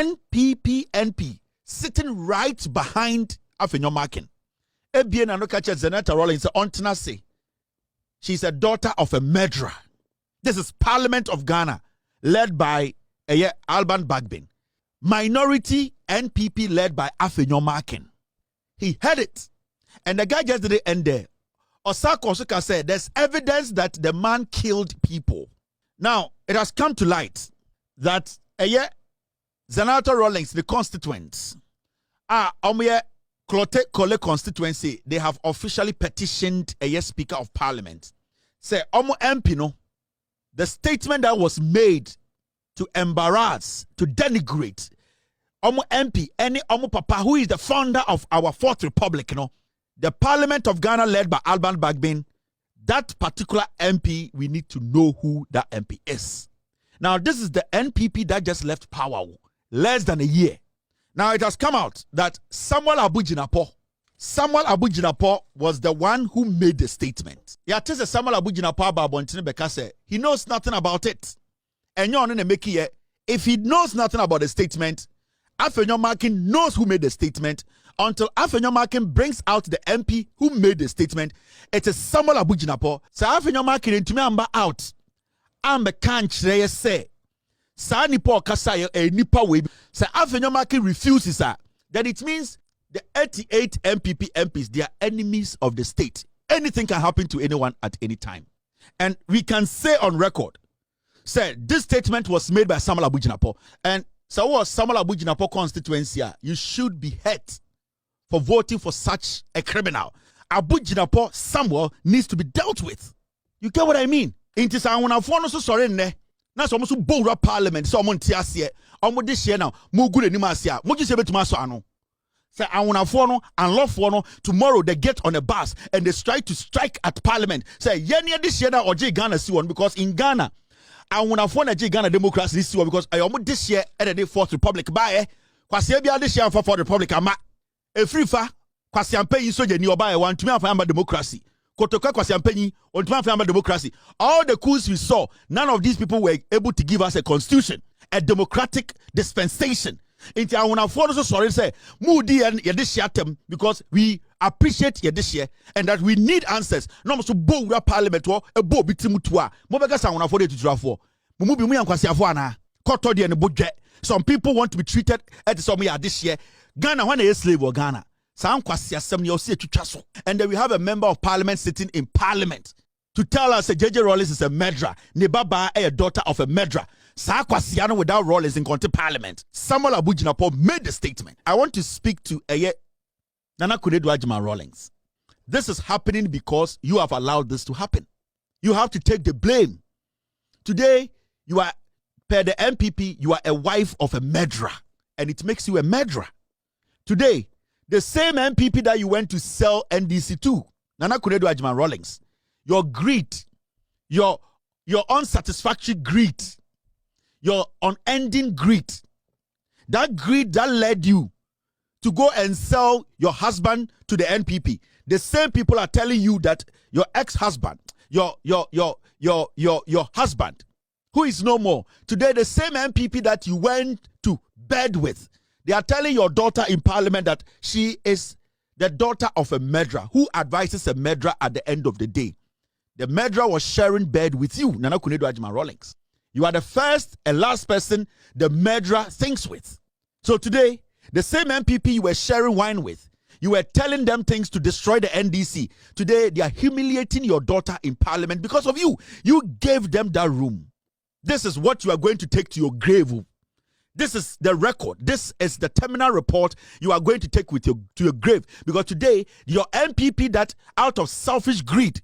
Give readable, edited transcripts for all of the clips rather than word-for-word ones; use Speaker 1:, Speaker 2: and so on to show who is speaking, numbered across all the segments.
Speaker 1: NPP sitting right behind Afenyomakin. Ebien and Okacha Zenata Rawlings on say she's a daughter of a murderer. This is Parliament of Ghana, led by Alban Bagbin. Minority NPP led by Afenyomakin. He had it. And the guy just didn't end there. Osako Osuka said there's evidence that the man killed people. Now, it has come to light that Zenata Rawlings, the constituents, Klote Kole constituency, they have officially petitioned Speaker of Parliament. Say, MP no, the statement that was made to embarrass, to denigrate, MP, any Papa, who is the founder of our Fourth Republic, the Parliament of Ghana led by Alban Bagbin, that particular MP, we need to know who that MP is. Now, this is the NPP that just left power less than a year. Now, it has come out that AbuJinapor was the one who made the statement. Yeah, this is Samuel AbuJinapor about because he knows nothing about it. And you're on the make it. If he knows nothing about the statement, Afenyomakin knows who made the statement. Until Afenyomakin brings out the MP who made the statement, it is Samuel AbuJinapor. So Afenyomakin into me amba out. Ambe kanchre say. Sa nipa kasa nipa we. So Afenyomakin refuses that. Then it means the 88 MPP MPs, they are enemies of the state. Anything can happen to anyone at any time. And we can say on record, say this statement was made by Samuel AbuJinapor. And so what Samuel AbuJinapor constituency, you should be hurt for voting for such a criminal. AbuJinapor Samuel needs to be dealt with. You get what I mean? It is our one so sorry ne. Na so almost bold parliament. So I'm tiasie. I'm this year now. Mugu ni masia. Mugu sebe tumaso ano. Say I want to and love for tomorrow they get on a bus and they try to strike at parliament. Say yenya this year now or Ghana see one because in Ghana I want to phone Ghana democracy this year because I almost this year at the Fourth Republic by kwasi bia this year for Fourth Republic ama e free fa kwasi ampanyi so je ni oba e wan tumi afan democracy kotoka kwasi ampanyi on tumi afan democracy. All the coups we saw, none of these people were able to give us a constitution, a democratic dispensation. Inti I want to follow so sorry say moody and yedishiatem because we appreciate yedishia and that we need answers. No so bo parliament or a bo bitimutua. Mobega sa want to follow to draw for. Mumubi mu yankwasi afo ana. Koto de ne budget. Some people want to be treated at some year this year. Ghana when a slave or Ghana. And then we have a member of parliament sitting in parliament to tell us that JJ Rawlings is a murderer. Nebaba a daughter of a murderer. Sakwasiano without Rawlings in Conte Parliament. Samuel AbuJinapor made the statement. I want to speak to Nana Kunedu Rawlings. This is happening because you have allowed this to happen. You have to take the blame. Today, you are, per the MPP, you are a wife of a murderer. And it makes you a murderer. Today, the same MPP that you went to sell NDC to, Nana Kunedu Rawlings, your greed, your unsatisfactory greed, your unending greed, that greed that led you to go and sell your husband to the NPP. The same people are telling you that your ex-husband, your husband, who is no more, today the same MPP that you went to bed with, they are telling your daughter in parliament that she is the daughter of a murderer who advises a murderer at the end of the day. The murderer was sharing bed with you, Nana Kunedu Rawlings. You are the first and last person the murderer thinks with. So today, the same MPP you were sharing wine with, you were telling them things to destroy the NDC. Today, they are humiliating your daughter in parliament because of you. You gave them that room. This is what you are going to take to your grave. This is the record. This is the terminal report you are going to take with to your grave. Because today, your MPP that out of selfish greed,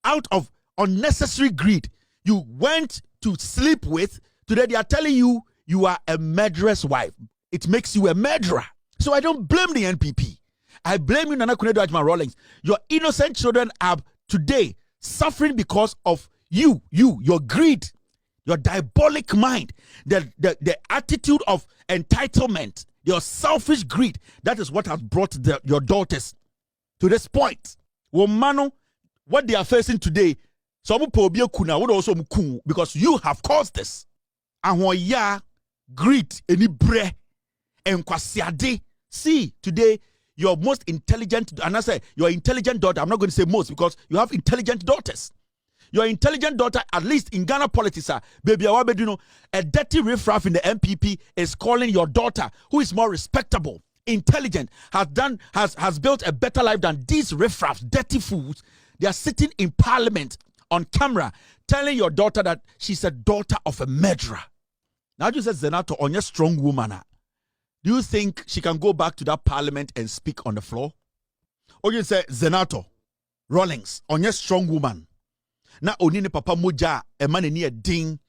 Speaker 1: out of unnecessary greed, you went to sleep with, today they are telling you you are a murderous wife. It makes you a murderer. So I don't blame the NPP. I blame you, Nana Kunedu Rawlings. Your innocent children are today suffering because of your greed, your diabolic mind, the attitude of entitlement, your selfish greed. That is what has brought your daughters to this point. Womano, what they are facing today, because you have caused this. And greed, any bre, Enkwasiade. See, today, your most intelligent, and I say your intelligent daughter, I'm not going to say most because you have intelligent daughters. Your intelligent daughter, at least in Ghana politics, baby, a dirty riffraff in the MPP is calling your daughter, who is more respectable, intelligent, has built a better life than these riffraffs, dirty fools. They are sitting in parliament on camera telling your daughter that she's a daughter of a murderer. Now you said Zenato on your strong woman. Do you think she can go back to that parliament and speak on the floor? Or you say Zenato, Rawlings, on your strong woman. Now only papa moja a man in a ding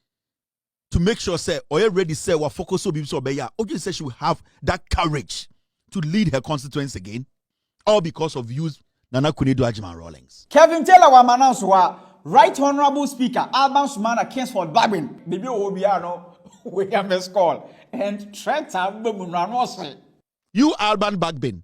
Speaker 1: to make sure say or you ready say what focus will be so beya. Or you say she will have that courage to lead her constituents again, all because of you, Nana Kunido Ajima Rawlings.
Speaker 2: KevinTaylor wa manaswa Right Honorable Speaker Alban Sumana Kingsford Bagbin. Bibi Obiano we have a call and
Speaker 1: you Alban Bagbin,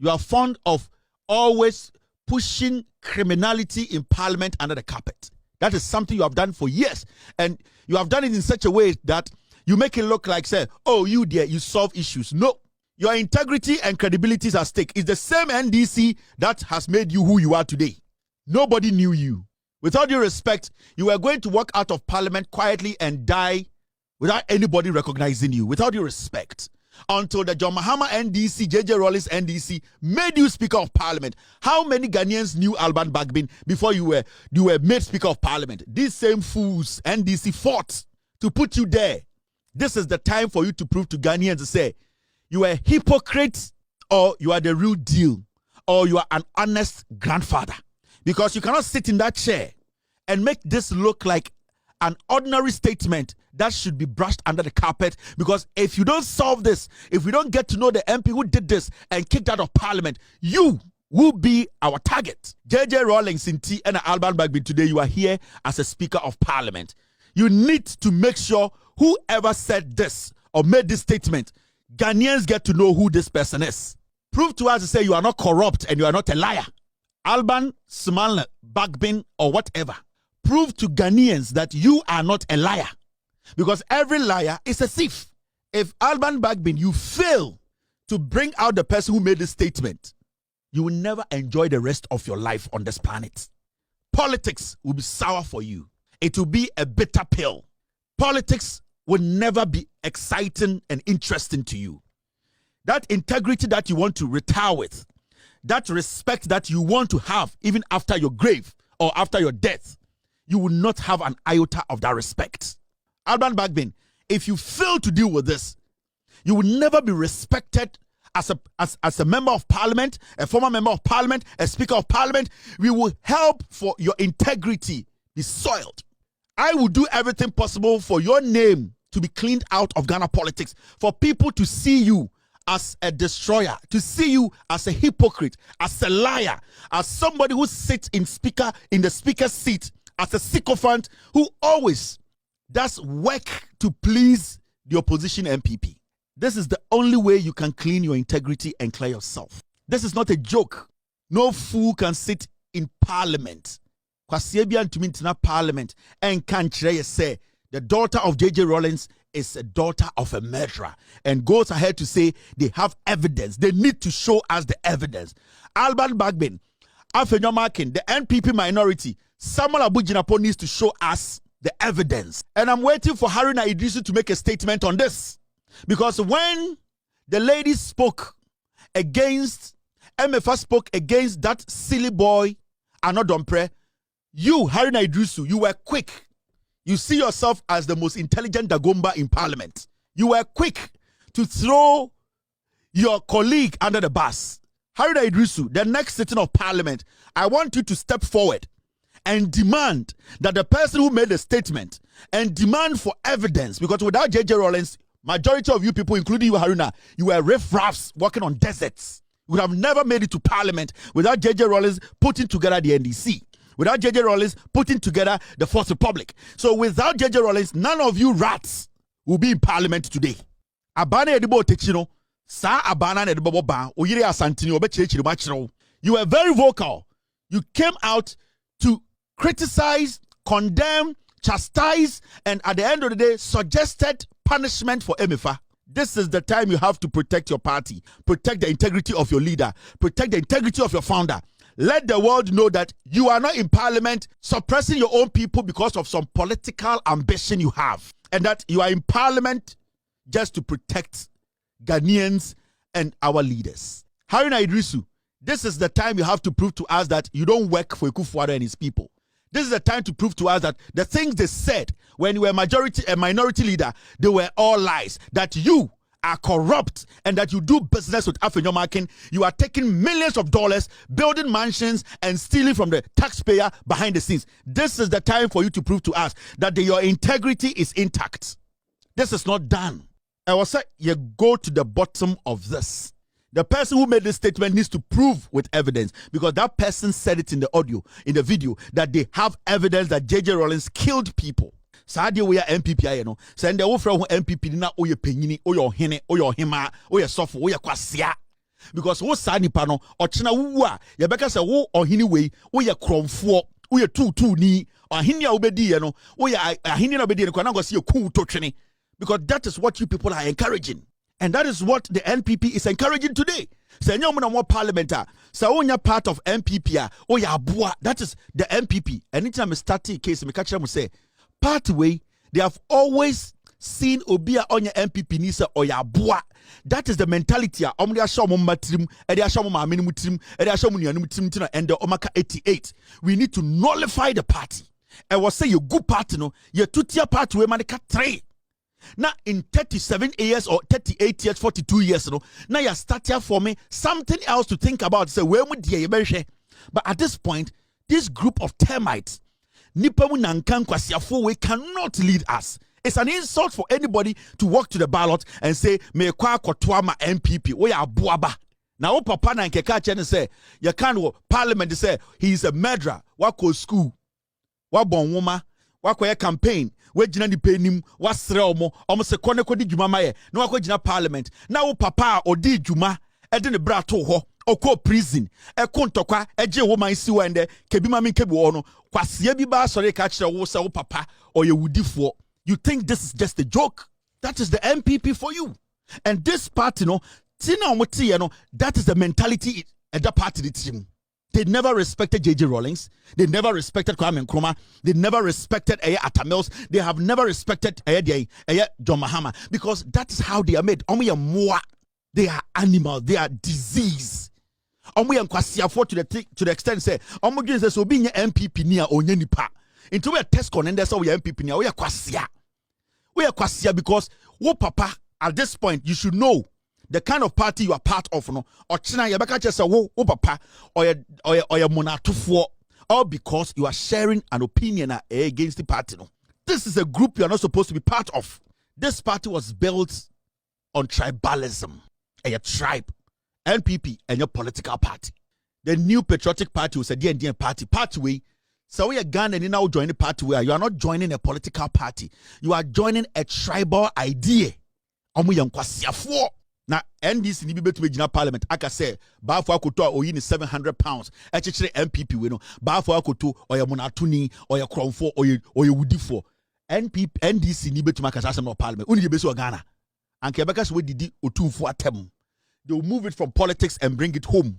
Speaker 1: you are fond of always pushing criminality in parliament under the carpet. That is something you have done for years, and you have done it in such a way that you make it look like, say, oh, you there, you solve issues. No, your integrity and credibility is at stake. It's the same NDC that has made you who you are today. Nobody knew you. With all due respect, you were going to walk out of parliament quietly and die without anybody recognizing you. With all due respect. Until the John Mahama NDC, JJ Rawlings NDC made you Speaker of Parliament. How many Ghanaians knew Alban Bagbin before you were made Speaker of Parliament? These same fools, NDC, fought to put you there. This is the time for you to prove to Ghanaians to say, you are a hypocrite or you are the real deal or you are an honest grandfather. Because you cannot sit in that chair and make this look like an ordinary statement that should be brushed under the carpet, because if you don't solve this, if we don't get to know the MP who did this and kicked out of parliament, you will be our target. JJ Rawlings in T and Alban Bagbin, today you are here as a Speaker of Parliament. You need to make sure whoever said this or made this statement, Ghanaians get to know who this person is. Prove to us to say you are not corrupt and you are not a liar. Alban, Sumana, Bagbin, or whatever. Prove to Ghanaians that you are not a liar. Because every liar is a thief. If Alban Bagbin, you fail to bring out the person who made this statement, you will never enjoy the rest of your life on this planet. Politics will be sour for you. It will be a bitter pill. Politics will never be exciting and interesting to you. That integrity that you want to retire with, that respect that you want to have even after your grave or after your death, you will not have an iota of that respect. Alban Bagbin, if you fail to deal with this, you will never be respected as a member of parliament, a former member of parliament, a speaker of parliament. We will help for your integrity be soiled. I will do everything possible for your name to be cleaned out of Ghana politics, for people to see you as a destroyer, to see you as a hypocrite, as a liar, as somebody who sits in the speaker's seat, as a sycophant who always does work to please the opposition MPP. This is the only way you can clean your integrity and clear yourself. This is not a joke. No fool can sit in parliament. Kwasiebian to mean parliament and can't say the daughter of JJ Rawlings is a daughter of a murderer, and goes ahead to say they have evidence. They need to show us the evidence. Alban Bagbin, Afenyomakin, the NPP minority, Samuel AbuJinapor needs to show us the evidence. And I'm waiting for Haruna Iddrisu to make a statement on this. Because when the lady spoke against, MFA spoke against that silly boy, Anodompre, you, Haruna Iddrisu, you were quick. You see yourself as the most intelligent Dagomba in parliament. You were quick to throw your colleague under the bus. Haruna Iddrisu, the next sitting of parliament, I want you to step forward and demand that the person who made the statement, and demand for evidence, because without JJ Rawlings, majority of you people, including you, Haruna, you were riffraffs walking on deserts. You would have never made it to parliament without JJ Rawlings putting together the NDC, without JJ Rawlings putting together the Fourth Republic. So without JJ Rawlings, none of you rats will be in parliament today. Abana edibo techino, sa abana edibo ba, oyire asantini obechiri machiro. You were very vocal. You came out to criticize, condemn, chastise, and at the end of the day, suggested punishment for MFA. This is the time you have to protect your party, protect the integrity of your leader, protect the integrity of your founder. Let the world know that you are not in parliament suppressing your own people because of some political ambition you have, and that you are in parliament just to protect Ghanaians and our leaders. Haruna Iddrisu, this is the time you have to prove to us that you don't work for Akufo-Addo and his people. This is the time to prove to us that the things they said when you were a minority leader, they were all lies. That you are corrupt and that you do business with Afenyomakin. You are taking millions of dollars, building mansions and stealing from the taxpayer behind the scenes. This is the time for you to prove to us that your integrity is intact. This is not done. I will say you go to the bottom of this. The person who made this statement needs to prove with evidence, because that person said it in the audio, in the video, that they have evidence that JJ Rawlings killed people. Sadia we are MPP, you know. Send the offer MPP na oye penyini, oye hene, oye hema, oye sofo, oye kwasia. Because wo sa nipa no, ochina wu a, ye beka se wo ohini wei, oye kromfo, oye tu ni, ohini a obedi ye no, oye ahini na obedi ye kwa na go se ku to twene. Because that is what you people are encouraging. And that is what the NPP is encouraging today. Say no more parliamentar. Say onya part of NPP. Oh ya boa. That is the NPP. Anytime I start a case, me catch them say, part way they have always seen Obia onya NPP ni say oya boa. That is the mentality. Omri asha mo matrim, edi asha mo maamini mutrim, edi asha mo nuanu mutrim tina and the omaka 88. We need to nullify the party. I was say you good party no, you tutia party we manika 3. Now in 37 years or 38 years, 42 years, now you start here for me something else to think about. Say where would you be? But at this point, this group of termites, Nipamu Nankan Kwasiafo, we cannot lead us. It's an insult for anybody to walk to the ballot and say, me kwa kotwama MPP. We are buaba. Now papa na nkeka chene say, you can't parliament say he is a murderer. Wako school, wabon woma, wako campaign. We jina ni penim wasre omo se kone kodi djuma maye na wako jina parliament na wo papa odi djuma e de ne bra to ho oko prison e kontokwa e je wo man si wende kebi mami kebi wo no kwasia bi ba sori ka kire wo se wo papa or ye wudifo. You think this is just a joke? That is the MPP for you. And this party no tina omote ye no, that is the mentality at that party the team. They never respected JJ Rawlings. They never respected Kwame Nkrumah. They never respected Atamels. They have never respected John Mahama, because that is how they are made. They are animals. They are disease. To the extent say, so being MPP near onye nipa. Into a test con and that's how we MPP near. We are kwasia because wo papa at this point you should know the kind of party you are part of, no, or China, you just say, wo papa, or your monatufo, all because you are sharing an opinion against the party. No. This is a group you are not supposed to be part of. This party was built on tribalism, a tribe, NPP, and your political party. The New Patriotic Party was a DND party way. So we are Ghana and you now join the party where you are not joining a political party. You are joining a tribal idea. Now, NDC ni bibe to be parliament. Aka say, ba for akoto oyi ni £700. Echechere MPP we no. Ba for akoto oya monatuni, oya kromfo, oya wudifo. NDC ni be to make asem no parliament. Uni be so Ghana. And Quebecers we didi otumfo atem. They will move it from politics and bring it home.